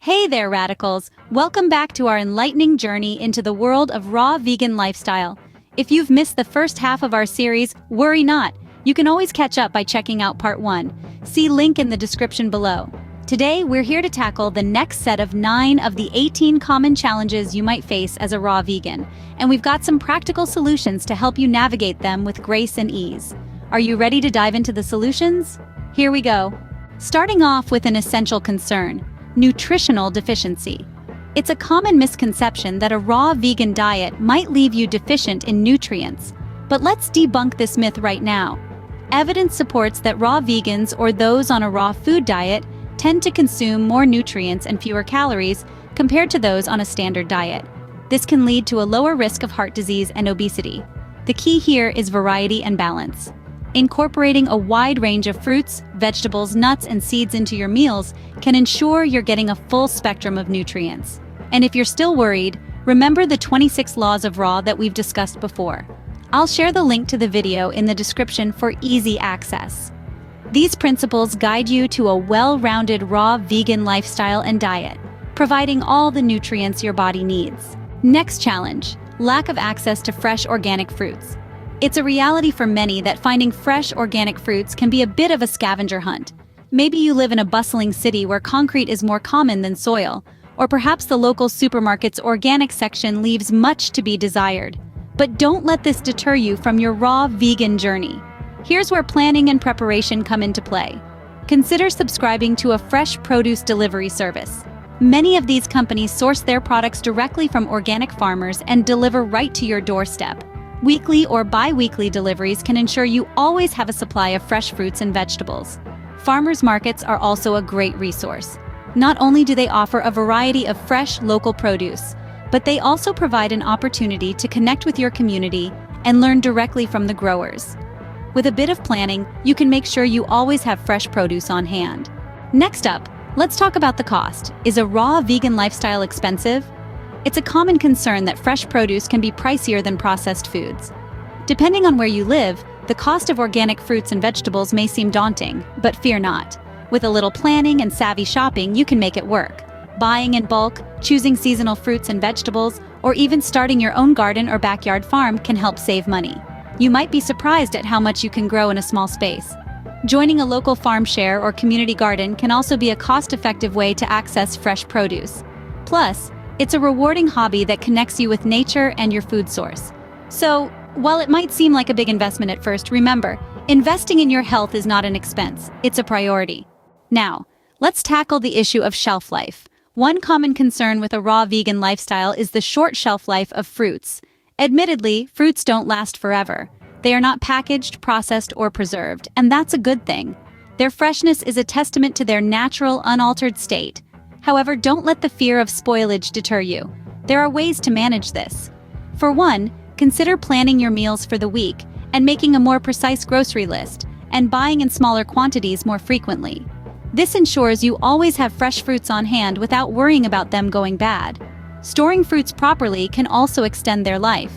Hey there, radicals! Welcome back to our enlightening journey into the world of raw vegan lifestyle. If you've missed the first half of our series, worry not. You can always catch up by checking out part 1. See link in the description below. Today, we're here to tackle the next set of 9 of the 18 common challenges you might face as a raw vegan, and we've got some practical solutions to help you navigate them with grace and ease. Are you ready to dive into the solutions? Here we go. Starting off with an essential concern: nutritional deficiency. It's a common misconception that a raw vegan diet might leave you deficient in nutrients. But let's debunk this myth right now. Evidence supports that raw vegans or those on a raw food diet tend to consume more nutrients and fewer calories compared to those on a standard diet. This can lead to a lower risk of heart disease and obesity. The key here is variety and balance. Incorporating a wide range of fruits, vegetables, nuts, and seeds into your meals can ensure you're getting a full spectrum of nutrients. And if you're still worried, remember the 26 laws of raw that we've discussed before. I'll share the link to the video in the description for easy access. These principles guide you to a well-rounded raw vegan lifestyle and diet, providing all the nutrients your body needs. Next challenge: lack of access to fresh organic fruits. It's a reality for many that finding fresh organic fruits can be a bit of a scavenger hunt. Maybe you live in a bustling city where concrete is more common than soil, or perhaps the local supermarket's organic section leaves much to be desired. But don't let this deter you from your raw vegan journey. Here's where planning and preparation come into play. Consider subscribing to a fresh produce delivery service. Many of these companies source their products directly from organic farmers and deliver right to your doorstep. Weekly or bi-weekly deliveries can ensure you always have a supply of fresh fruits and vegetables. Farmers markets are also a great resource. Not only do they offer a variety of fresh, local produce, but they also provide an opportunity to connect with your community and learn directly from the growers. With a bit of planning, you can make sure you always have fresh produce on hand. Next up, let's talk about the cost. Is a raw vegan lifestyle expensive? It's a common concern that fresh produce can be pricier than processed foods. Depending on where you live, the cost of organic fruits and vegetables may seem daunting, but fear not. With a little planning and savvy shopping, you can make it work. Buying in bulk, choosing seasonal fruits and vegetables, or even starting your own garden or backyard farm can help save money. You might be surprised at how much you can grow in a small space. Joining a local farm share or community garden can also be a cost-effective way to access fresh produce. Plus, it's a rewarding hobby that connects you with nature and your food source. So, while it might seem like a big investment at first, remember, investing in your health is not an expense, it's a priority. Now, let's tackle the issue of shelf life. One common concern with a raw vegan lifestyle is the short shelf life of fruits. Admittedly, fruits don't last forever. They are not packaged, processed, or preserved, and that's a good thing. Their freshness is a testament to their natural, unaltered state. However, don't let the fear of spoilage deter you. There are ways to manage this. For one, consider planning your meals for the week and making a more precise grocery list, and buying in smaller quantities more frequently. This ensures you always have fresh fruits on hand without worrying about them going bad. Storing fruits properly can also extend their life.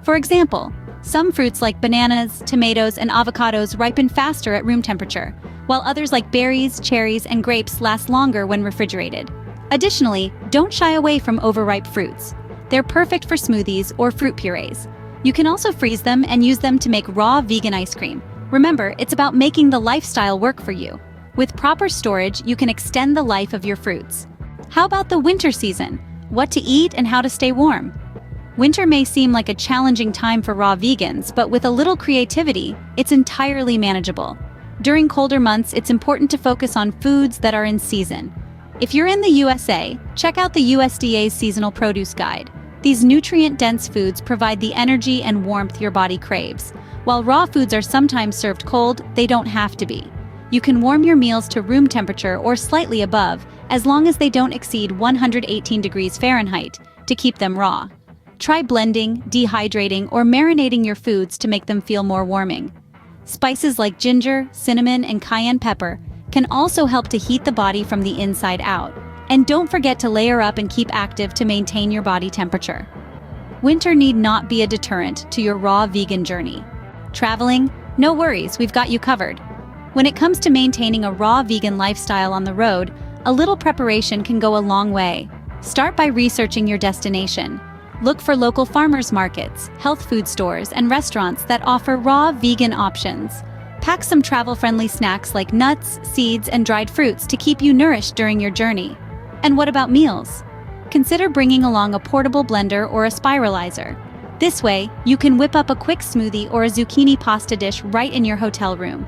For example, some fruits like bananas, tomatoes, and avocados ripen faster at room temperature, while others like berries, cherries, and grapes last longer when refrigerated. Additionally, don't shy away from overripe fruits. They're perfect for smoothies or fruit purees. You can also freeze them and use them to make raw vegan ice cream. Remember, it's about making the lifestyle work for you. With proper storage, you can extend the life of your fruits. How about the winter season? What to eat and how to stay warm? Winter may seem like a challenging time for raw vegans, but with a little creativity, it's entirely manageable. During colder months, it's important to focus on foods that are in season. If you're in the USA, check out the USDA's Seasonal Produce Guide. These nutrient-dense foods provide the energy and warmth your body craves. While raw foods are sometimes served cold, they don't have to be. You can warm your meals to room temperature or slightly above, as long as they don't exceed 118 degrees Fahrenheit, to keep them raw. Try blending, dehydrating, or marinating your foods to make them feel more warming. Spices like ginger, cinnamon, and cayenne pepper can also help to heat the body from the inside out. And don't forget to layer up and keep active to maintain your body temperature. Winter need not be a deterrent to your raw vegan journey. Traveling? No worries, we've got you covered. When it comes to maintaining a raw vegan lifestyle on the road, A little preparation can go a long way. Start by researching your destination. Look for local farmers markets, health food stores, and restaurants that offer raw vegan options. Pack some travel-friendly snacks like nuts, seeds, and dried fruits to keep you nourished during your journey. And what about meals? Consider bringing along a portable blender or a spiralizer. This way, you can whip up a quick smoothie or a zucchini pasta dish right in your hotel room.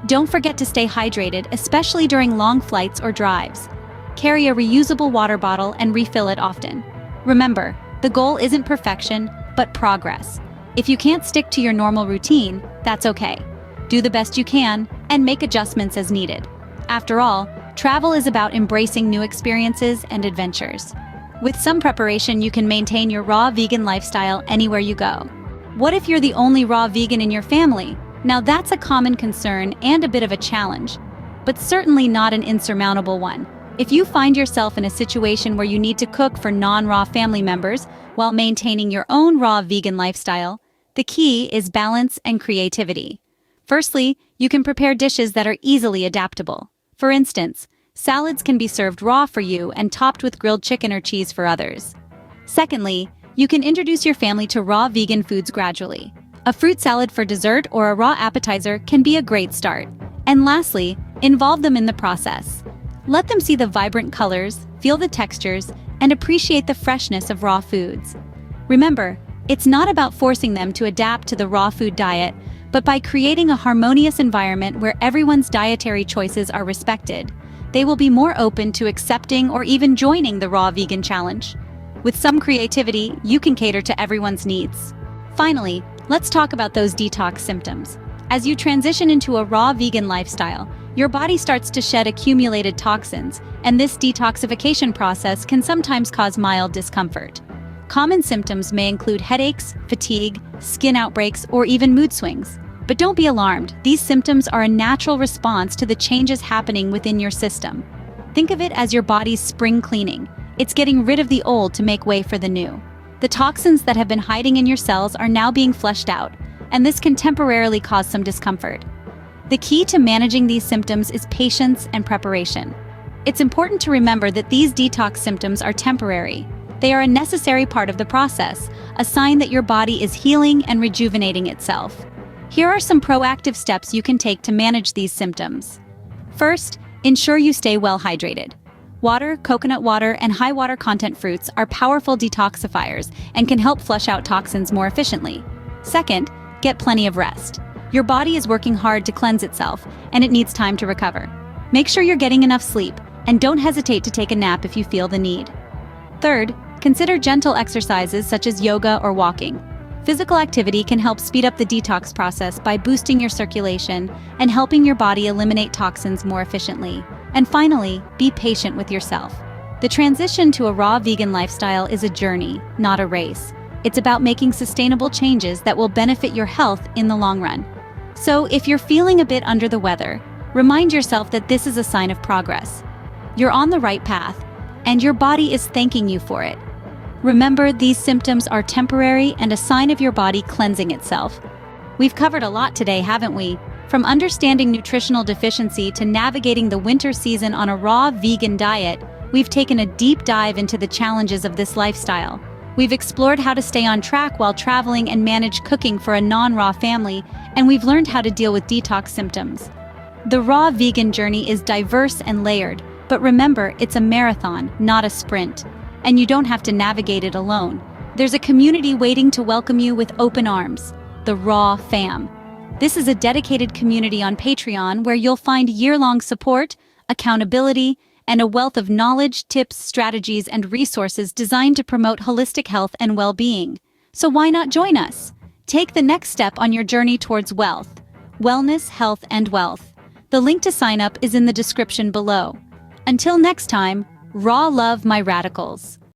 Don't forget to stay hydrated, especially during long flights or drives. Carry a reusable water bottle and refill it often. Remember, the goal isn't perfection, but progress. If you can't stick to your normal routine, that's okay. Do the best you can and make adjustments as needed. After all, travel is about embracing new experiences and adventures. With some preparation, you can maintain your raw vegan lifestyle anywhere you go. What if you're the only raw vegan in your family? Now that's a common concern and a bit of a challenge, but certainly not an insurmountable one. If you find yourself in a situation where you need to cook for non-raw family members while maintaining your own raw vegan lifestyle, the key is balance and creativity. Firstly, you can prepare dishes that are easily adaptable. For instance, salads can be served raw for you and topped with grilled chicken or cheese for others. Secondly, you can introduce your family to raw vegan foods gradually. A fruit salad for dessert or a raw appetizer can be a great start. And lastly, involve them in the process. Let them see the vibrant colors, feel the textures, and appreciate the freshness of raw foods. Remember, it's not about forcing them to adapt to the raw food diet, but by creating a harmonious environment where everyone's dietary choices are respected, they will be more open to accepting or even joining the raw vegan challenge. With some creativity, you can cater to everyone's needs. Finally, let's talk about those detox symptoms. As you transition into a raw vegan lifestyle, your body starts to shed accumulated toxins, and this detoxification process can sometimes cause mild discomfort. Common symptoms may include headaches, fatigue, skin outbreaks, or even mood swings. But don't be alarmed, these symptoms are a natural response to the changes happening within your system. Think of it as your body's spring cleaning. It's getting rid of the old to make way for the new. The toxins that have been hiding in your cells are now being flushed out, and this can temporarily cause some discomfort. The key to managing these symptoms is patience and preparation. It's important to remember that these detox symptoms are temporary. They are a necessary part of the process, a sign that your body is healing and rejuvenating itself. Here are some proactive steps you can take to manage these symptoms. First, ensure you stay well hydrated. Water, coconut water, and high water content fruits are powerful detoxifiers and can help flush out toxins more efficiently. Second, get plenty of rest. Your body is working hard to cleanse itself, and it needs time to recover. Make sure you're getting enough sleep, and don't hesitate to take a nap if you feel the need. Third, consider gentle exercises such as yoga or walking. Physical activity can help speed up the detox process by boosting your circulation and helping your body eliminate toxins more efficiently. And finally, be patient with yourself. The transition to a raw vegan lifestyle is a journey, not a race. It's about making sustainable changes that will benefit your health in the long run. So if you're feeling a bit under the weather, remind yourself that this is a sign of progress. You're on the right path, and your body is thanking you for it. Remember, these symptoms are temporary and a sign of your body cleansing itself. We've covered a lot today, haven't we? From understanding nutritional deficiency to navigating the winter season on a raw vegan diet, we've taken a deep dive into the challenges of this lifestyle. We've explored how to stay on track while traveling and manage cooking for a non-raw family, and we've learned how to deal with detox symptoms. The raw vegan journey is diverse and layered, but remember, it's a marathon, not a sprint. And you don't have to navigate it alone. There's a community waiting to welcome you with open arms, the Raw Fam. This is a dedicated community on Patreon where you'll find year-long support, accountability, and a wealth of knowledge, tips, strategies, and resources designed to promote holistic health and well-being. So why not join us? Take the next step on your journey towards wellness, health, and wealth. The link to sign up is in the description below. Until next time, raw love, my radicals.